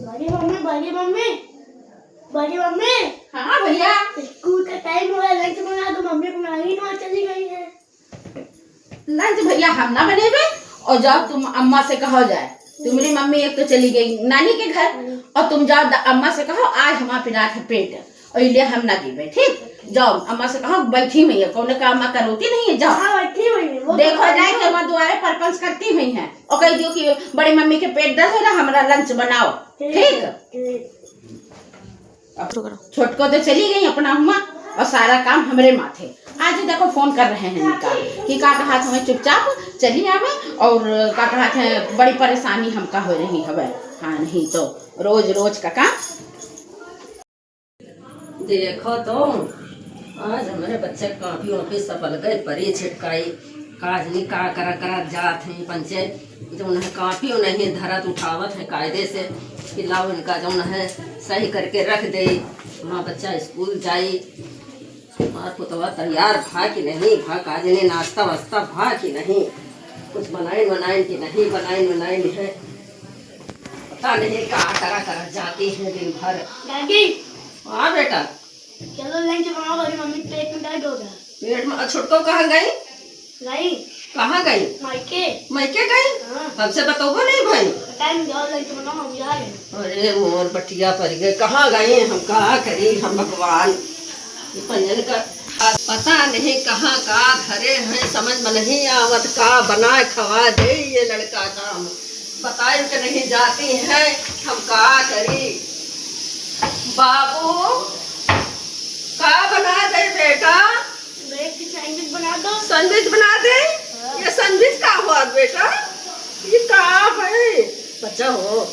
बड़ी मम्मी बड़ी मम्मी बड़ी मम्मी। हाँ भैया, स्कूल का टाइम हो रहा है, लंच बना दो। मम्मी बना ही ना चली गई है। लंच भैया हम ना बनेबे। और जाओ तुम अम्मा से कहो जाए, तुम्हारी मम्मी एक तो चली गई नानी के घर, और तुम जाओ अम्मा से कहो आज हमारा पिनाट है पेट और इसलिए हम ना दीबे। ठीक, जाओ अम्मा से कहो बैठी हुई है, कौन काम करोती नहीं है। जाओ बैठी हुई है, देखो जाए कि हमारे द्वारे परपंच करती हुई है और कह दियो कि बड़ी मम्मी के पेट दर्द हो रहा, हमारा लंच बनाओ। ठीक, छोटको तो चली गई अपना हुआ और सारा काम हमरे माथे। आज देखो फोन कर रहे हैं निका कि का कहा हमें चुपचाप चली आवे और का कहा थे बड़ी परेशानी हमका हो रही हवे। हाँ नहीं तो रोज रोज का काम। देखो तो आज हमारे बच्चे काफी वापी सफल गए परी छिटकाई काजनी का करा जात है पंचायत जो उन्हें काफी उन्हें धरत उठावत है कायदे से कि लाओ इनका जो है सही करके रख दे। माँ बच्चा स्कूल जाई, माँ पुतवा तैयार भा कि नहीं भा, काजनी नाश्ता वास्ता भा कि नहीं, कुछ बनाए कि नहीं बनाए है, पता नहीं करा जाती है दिन भर। दादी हाँ बेटा चलो लंच बनाओ, बड़ी मम्मी पेट में दर्द हो रहा। पेट में छुटको कहाँ गई? नहीं कहाँ गई? मायके गई? हमसे बताओ नहीं भाई। टाइम जाओ लंच बनाओ, हम जा रहे हैं। अरे मोर बटिया पर गए, कहाँ गए? हम कहाँ करी हम भगवान पंजन का पता नहीं कहाँ का धरे हैं, समझ में नहीं आवत का बना खवा दे ये लड़का काम बताए कि नहीं जाती है, हम का करी। बाबू का बना दे बेटा? सैंडविच बना दो। सैंडविच बना दे? ये सैंडविच का हुआ बेटा? ये का है? बच्चा हो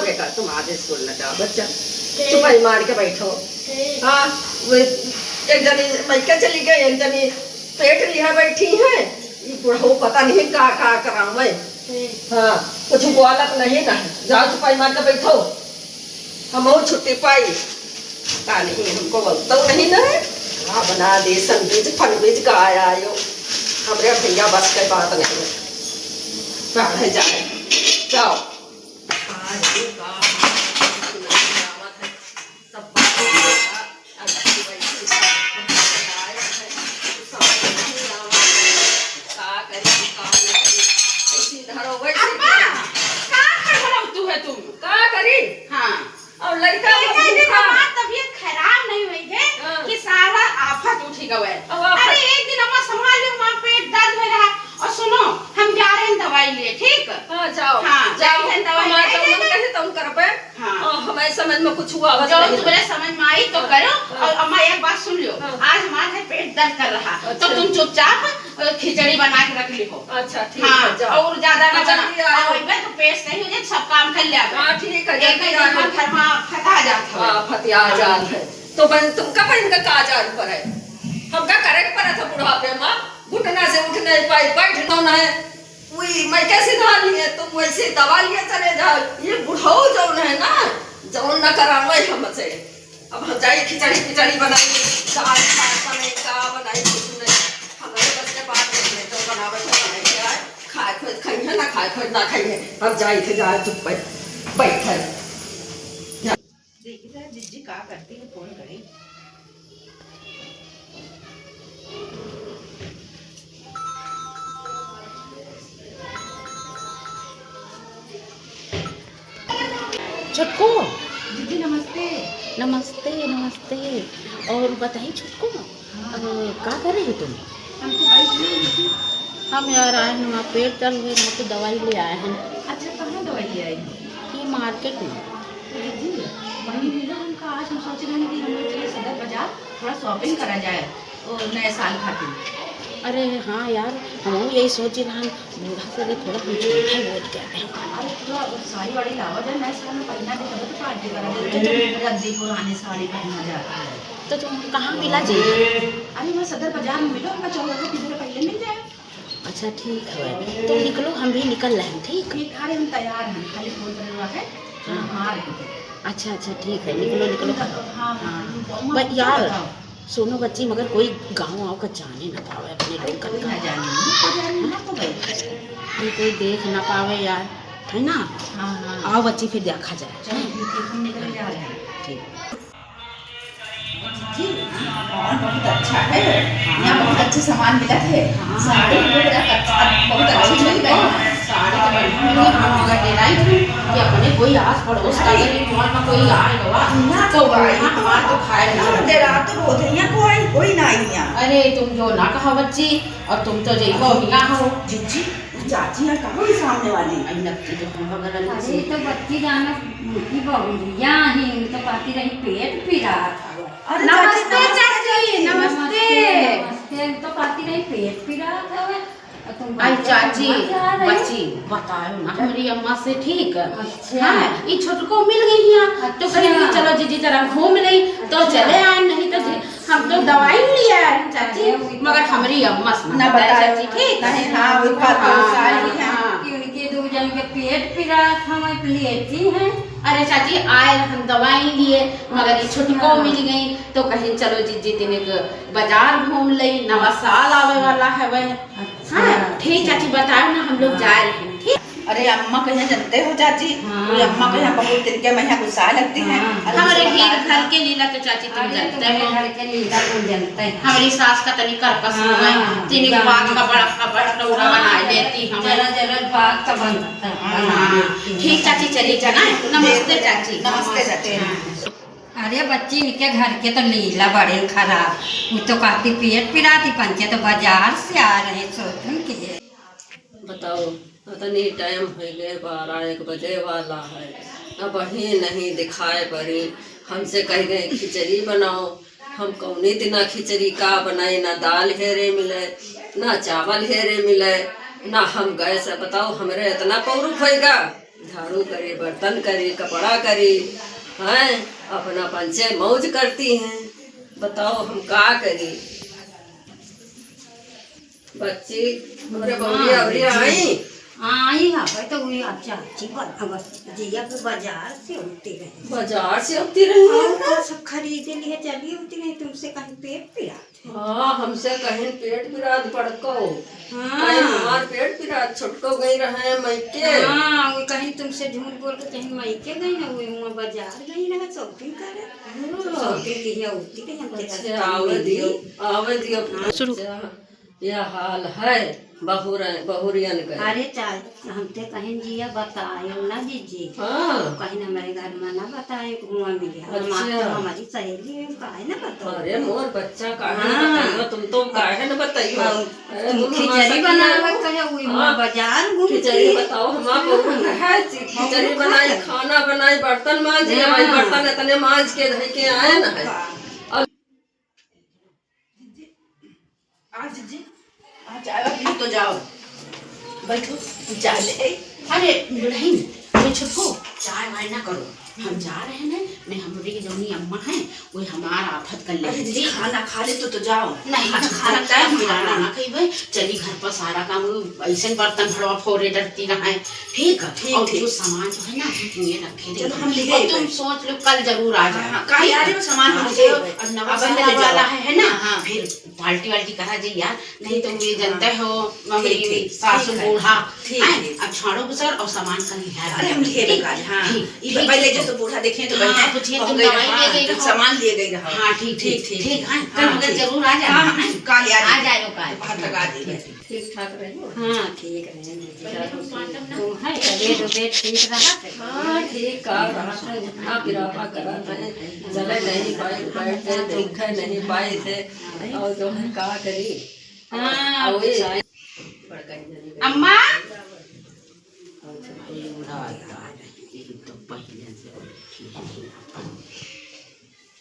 बेटा, तुम आज स्कूल न जाओ बच्चा, तुम भाई मार के बैठो। हाँ वो एक जनी मैके चली गई, एक जनी पेट लिया बैठी है, ये बुढ़ऊ पता नहीं का कराऊं मैं। हाँ कुछ बोलत नहीं ना, जाओ छुपाई मार के बैठो, हम छुट्टी पाई का नहीं हमको बोलता नहीं ना। हाँ बना दे सैंडविच फनविच का आया यो, हमरे भैया बस के बात नहीं पढ़े जाए जाओ। अरे एक दिन अम्मा संभाल लो, माँ पेट दर्द हो रहा। और सुनो हम जा रहे हैं दवाई लिए। ठीक, हाँ जाओ जाओ दवाई कैसे तुम कर पे। हाँ हमारे समझ में कुछ हुआ जो तुम्हारे समझ में आई तो करो। और अम्मा एक बात सुन लो, आज हमारा पेट दर्द कर रहा तो तुम चुपचाप खिचड़ी बना के रख लो। अच्छा ठीक है जाओ, और ज्यादा ना बना तो पेट सही हो जाए, सब काम कर लिया। हाँ ठीक है एक घर में फटा जाता है। फतिया जात है तो तुमका पर इनका काजार पर है, हमका करे पर था बुढ़ापे में घुटना से उठ नहीं पाई, बैठना ना है वही मैं कैसे धार लिए, तुम वैसे दवा लिए चले जाओ। ये बुढ़ाओ जौन है ना, जौन न करावे हमसे। अब हम जाए खिचड़ी बनाई, दाल बनाई का बनाई कुछ नहीं, हमारे बस के बात नहीं तो बनावे तो बनाई के आए, खाए खुद खाइए ना खाए खुद ना खाइए। अब जाए थे जाए चुप बैठे देखिए जिज्जी का करती है, फोन करी। छुटको दीदी नमस्ते। नमस्ते नमस्ते। और बताइए छुटको, क्या कर रही हो तुम? हम तो बैठ गए थी। हम यार आए हैं, वहाँ पेट दर्द हुए तो दवाई ले आए हैं। अच्छा कहाँ दवाई ले आई? ये मार्केट में। दीदी वहीं मिला हमका। आज हम सोच रहे हैं कि हम लोग चले सदर बाजार थोड़ा शॉपिंग करा जाए और नए साल खातिर। अरे हाँ यार, हम यही सोच रहे हैं बूढ़ा से थोड़ा हम झूठा बोल के आए। अरे थोड़ा साड़ी वाड़ी लावा जाए, नए साल में पहना दे तो पार्टी करा दे, रद्दी पुरानी साड़ी पहना जाता है। तो तुम कहाँ मिला जी? अरे मैं सदर बाजार में मिलो, मैं चाहूँगा कि दिन पहले मिल जाए। अच्छा ठीक है, तो निकलो, हम भी निकल रहे हैं। ठीक, अरे हम तैयार हैं, खाली फोन करने हुआ है। हाँ अच्छा ठीक है, निकलो। हाँ हाँ यार सुनो बच्ची, मगर कोई गाँव आव का जाने ना पावे अपने लोग का, जाने कोई देख ना पावे यार। है ना। हाँ हाँ आओ बच्ची फिर देखा जाए। चलो ठीक, हम निकल जा रहे हैं। ठीक। जी, और बहुत अच्छा है। यहाँ बहुत अच्छे सामान मिला है। साड़ी बहुत अच्छी मिल गई। साड़ी तो बढ़िया मिली। हम अगर डिजाइन कि अपने कोई आस पड़ोस का गरीब मोहन में कोई आएगा तो यहाँ हमारे तो खाए कोई ना आई यहाँ। अरे तुम जो ना कहा बच्ची, और तुम तो जइबो हिया हो। जीजी चाची यहाँ कहाँ है सामने वाली? आई लगती तो हम बगल वाली अरे से। तो बच्ची जाना की बहुरिया ही तो पाती रही पेट पीरा था। अरे नमस्ते चाची, नमस्ते। नमस्ते तो पाती रही पेट पीरा था। तुम आई चाची बच्ची बच्ची बताओ ना हमारी अम्मा से ठीक। अच्छा। हाँ ये छोटको मिल गई यहाँ तो अच्छा। कहीं चलो जीजी जरा घूम नहीं तो चले आए, नहीं तो हम तो दवाई लिया है चाची, मगर हमारी अम्मा से ना बताया चाची ठीक नहीं। हाँ वही बात तो सारी है। कि उनके दो जन के पेट पीरा था मैं लेती है। अरे चाची आए हम दवाई लिए मगर ये छुटको मिल गई तो कहीं चलो जीजी दिन बाजार घूम लई, नवा साल आवे वाला है वह। हाँ ठीक चाची बताओ ना हम लोग जा रहे हैं। ठीक। अरे अम्मा कहीं जानते हो चाची? कोई अम्मा कहीं बहुत दिन के मैं गुस्सा लगती है। हमारे घर के लीला तो चाची तुम जानते हो। घर के लीला तुम जानते हैं। हमारी सास का तनी कर कसम है, तीन के बाग का बड़ा टोरा बना लेती हम। जरा जरा बात का बनता है। हाँ ठीक चाची चली जाना। नमस्ते चाची। नमस्ते चाची। अरे बच्ची इनके घर के तो लीला बड़े खराब। वो तो कहती पेट पिराती पंचे तो बाजार से आ रहे शॉपिंग के लिए। बताओ इतनी टाइम हो गए 12-1 बजे वाला है, अब वही नहीं दिखाए पड़ी। हमसे कह गए खिचड़ी बनाओ, हम कौनी दिना खिचड़ी का बनाए, ना दाल हेरे मिले ना चावल हेरे मिले ना हम गए से। बताओ हमरे इतना पौरुख होएगा? झाड़ू करी, बर्तन करी, कपड़ा करी, हैं अपना पंचे मौज करती हैं। बताओ हम का करी? बच्ची हमरे बहुरिया अवरिया आई आई है तो वही अच्छा अच्छी जिया को बाजार से उठती रही। बाजार से उठती रही है। और सब खरीद लिए चली उठती रही। तुमसे कहीं पेट पिरा थे। हाँ हमसे कहीं पेट पिरात पड़को, हाँ। कहीं हमार पेट पिरात छुटको गई रहे मैके। हाँ वो कहीं तुमसे झूठ बोल के कहीं मायके गई ना, वो बाजार गई ना शॉपिंग करे। शॉपिंग की है उठती रही। हम अच्छा आवे दियो शुरू। यह हाल है बहुरियन का। अरे चाल हम ते कहीं जिया बतायो ना जीजी। हाँ कहीं हमारे घर में ना बताए हुआ मिले। अच्छा। हमारी सहेली है काहे ना बताओ। अरे मोर बच्चा काहे न हाँ। बताइयो, तुम तो काहे न बताइयो। अरे तुम खिचड़ी बनावे कहे हुई हाँ। बाजार घूम खिचड़ी बताओ हमारा पौरुख है। खिचड़ी बनाई, खाना बनाई, बर्तन मांजे। हाँ। भाई बर्तन इतने मांज के धइ के आए ना है। आज जीजी आज चाय पी तो जाओ, बैठो चाय ले। अरे दुल्हन अरे छुटको चाय वाय ना करो, हम जा रहे हैं। नहीं हमारी जौनी अम्मा है वो हमारा आफत कर अरे ले। जीजी खाना खा ले तो जाओ। नहीं आज खाना टाइम टाइम मिला ना कहीं भाई चली घर पर सारा काम ऐसे बर्तन भरवा फोड़े डरती रहा है। ठीक है ठीक, और ठीक। जो सामान जो है ना ये रखे दे। चलो हम ले और गए। तुम सोच लो कल जरूर आ जाए। हाँ, कल आ रहे हो, सामान हम ले गए। और नवा अब साल ले जाओ। वाला है ना। हाँ। फिर पार्टी वाल्टी करा जाए यार, नहीं तुम ये जानते हो ठीक, मम्मी ठीक, सासू ठीक है। बूढ़ा ठीक, हैं? ठीक। अब छाड़ो गुसर और सामान का लिहाज। अरे हम लिए ठीक, गए। हाँ ठीक, ये ठीक, पहले ठीक। जो तो बूढ़ा देखे तो हाँ, कहते पूछिए हैं तुम गए दवाई हाँ, ले गई तो रहो। सामान लिए गई रहो। हाँ ठीक ठीक ठीक, ठीक है कल हाँ, मगर ठीक। जरूर आ हाँ, जाए। हाँ, काल आ जाएगा काल। बाहर लगा देंगे। ठीक ठाक रहो। हाँ ठीक रहे तुम है तबीयत उबीयत ठीक रहा। हाँ ठीक का रहा था, झटका पिरापा करा था, चले नहीं पाए, बैठे देखे नहीं पाए थे। और जो है का करी। हाँ और वही अम्मा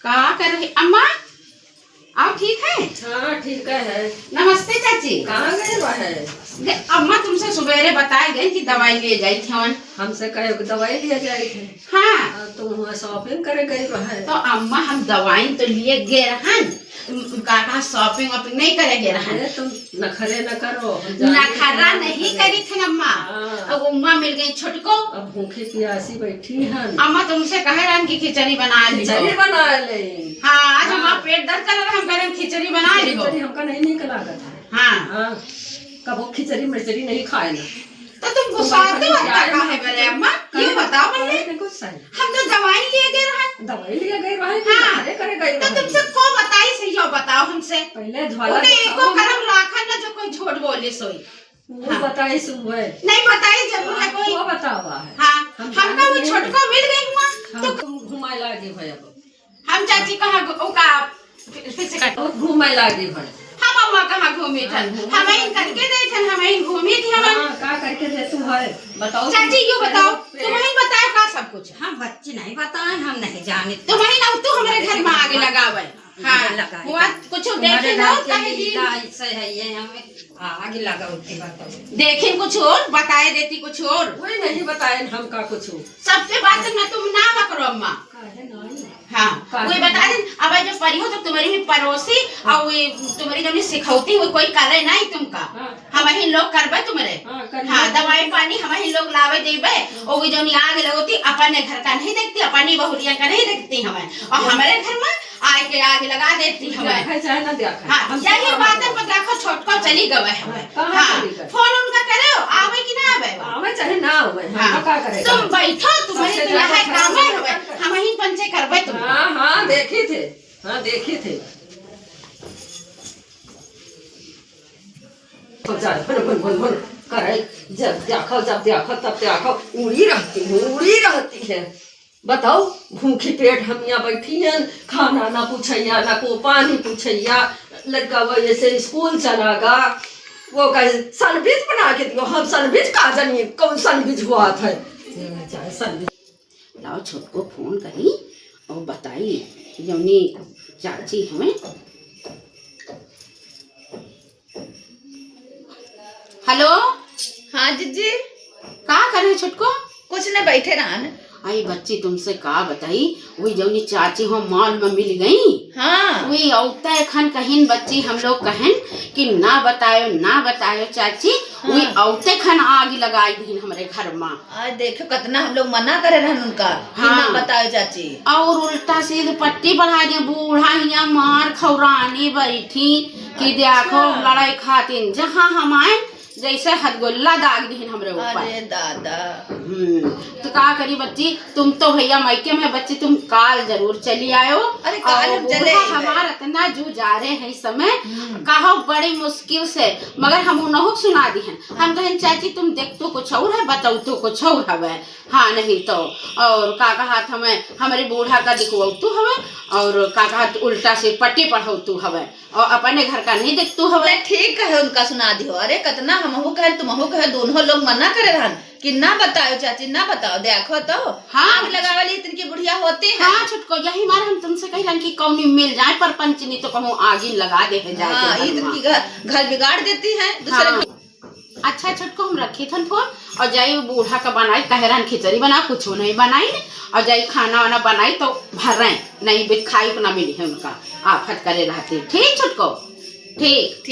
का कर रही अम्मा? आप ठीक है? हाँ ठीक है। नमस्ते चाची। कहाँ गए है? अम्मा तुमसे सवेरे बताए गए कि दवाई ले जाई थी हम। हमसे कहे दवाई लिए गए थे। हाँ तुम वहाँ शॉपिंग करे गई है। तो अम्मा हम दवाई तो लिए गए रहन, काका शॉपिंग वॉपिंग नहीं करे गए रहन। अरे तुम नखरे न करो, हम जाने नखरा के नहीं लिए करी थी अम्मा। हाँ। अब अम्मा मिल गई छुटको। अब भूखी प्यासी बैठी हैं। अम्मा तुमसे कहे रहन कि खिचड़ी बना ली। खिचड़ी बना ले। हाँ आज हमारा पेट दर्द कर रहा है, हम कह रहे हैं खिचड़ी बना ली। खिचड़ी हमका नहीं निक लागत है। हाँ हाँ कबो खिचड़ी मिर्चड़ी नहीं खाए ना। तो तुम गुस्साते हो क्या काहे करे सही हम तो दवाई लिए गए रहे। दवाई लिए गई रहे हाँ। अरे करे गई तो तुमसे को बताई सही हो, बताओ हमसे। पहले ज्वाला उन्हें एको करम लाखन ना जो कोई झूठ बोले सोई। वो बताई सुबह नहीं बताई जरूर है कोई। वो बतावा है हाँ हमका वो छोटको मिल गई हुआ हम तुम घुमाए लागे भाई अब हम चाची कहाँ का फिर से काट। घुमाए लागे भाई हम अम्मा कहाँ घूमी थन, हमें करके दे थन, हमें घूमी थी हमें। हाँ का करके दे तू है बताओ चाची यो बताओ, तुम्हें बताया का सब कुछ। हम बच्ची नहीं बताए, हम नहीं जाने। तुम्हें ना तू हमारे घर में आगे लगावे। हाँ हुआ कुछ देखे ना कहे जी ऐसे है ये हमें आगे लगा होती बताओ। देखे कुछ और बताए देती कुछ और। वही नहीं बताए हम का कुछ सबसे बात में तुम ना करो अम्मा। हाँ वही बता दे। अब जो परी हो तो तुम्हारी भी पड़ोसी और वो तुम्हारी जो सिखौती हुई कोई करे नहीं तुमका। हम ही लोग करबे तुम्हारे। हाँ दवाई पानी हम ही लोग लावे देबे। और वो जो आग लगोती अपने घर का नहीं देखती, अपनी बहुरिया का नहीं देखती हमें, और हमारे घर में आए के आग लगा देती हमें। चाहे ना देखा हाँ यही बात है, पर देखो छोटको चली गए हमें। हाँ फोन उनका करो आवे कि ना आवे। आवे चाहे ना आवे हम हाँ का करे तुम बैठो, तुम्हारे तो यहाँ काम है हमें, हम ही पंचे करबे तुम। हाँ हाँ देखे थे, हाँ देखे थे। करे जब देखो तब देखो उड़ी रहती है। बताओ भूखी पेट हम यहाँ बैठी हैं, खाना ना पूछैया ना को पानी पूछैया। लड़का वजह से स्कूल चलागा, वो कहे सैंडविच बना के दियो। हम सैंडविच का जानिए कौन सैंडविच हुआ था। लाओ छोटको फोन करी और बताई जौनी चाची हमें। हेलो हाँ जीजी, का करे छोटको? कुछ न बैठे रहन। आई बच्ची तुमसे का बताई, वही जौनी चाची हो मॉल में मिल गई। हाँ वही औता एखन कहिन बच्ची हम लोग कहन कि ना बतायो चाची। वही औते खन आग लगाई दिन हमारे घर में। आज देखो कितना हम लोग मना करे रहन उनका। हाँ। ना बताओ चाची। और उल्टा सीधे पट्टी बढ़ा दिया, बूढ़ा यहाँ मार खौरानी बैठी कि देखो लड़ाई खातिर जहाँ हम आए जैसे हदगोल्ला दाग दीन हमरे ऊपर। अरे दादा तो का करी बच्ची, तुम तो भैया मायके में बच्ची तुम काल जरूर चली आयो। अरे काल हम चले हमारा इतना जू जा रहे हैं इस समय कहो बड़ी मुश्किल से, मगर हम उन्हों सुना दी हैं। हम कहें चाची तुम देख तो कुछ और है, बताओ तो कुछ और हवे। हाँ नहीं तो और का कहा हमें हमारे बूढ़ा का दिखवाऊ तू हवे, और का कहा उल्टा से पट्टी पढ़ाऊ तू हवे, और अपने घर का नहीं देख तू हवे। ठीक है उनका सुना दियो। अरे कितना हमहू कहे तुमहू कहे, दोनों लोग मना करे रहन कि ना बताओ चाची ना बताओ। देखो तो हाँ। आग लगा वाली इतनी बुढ़िया होती है। हाँ छुटको यही मार हम तुमसे कह कि कौनी मिल जाए पर पंचनी तो कहूँ आगे लगा दे है जाए। हाँ, इतनी घर बिगाड़ देती है दूसरे। हाँ। अच्छा छुटको हम रखी थन फोन और जाई बूढ़ा का बनाई कहरन खिचड़ी बना, कुछ नहीं बनाई और जाई खाना वाना बनाई तो भर रहे नहीं खाई को ना मिली है उनका आफत करे रहती। ठीक छुटको ठीक।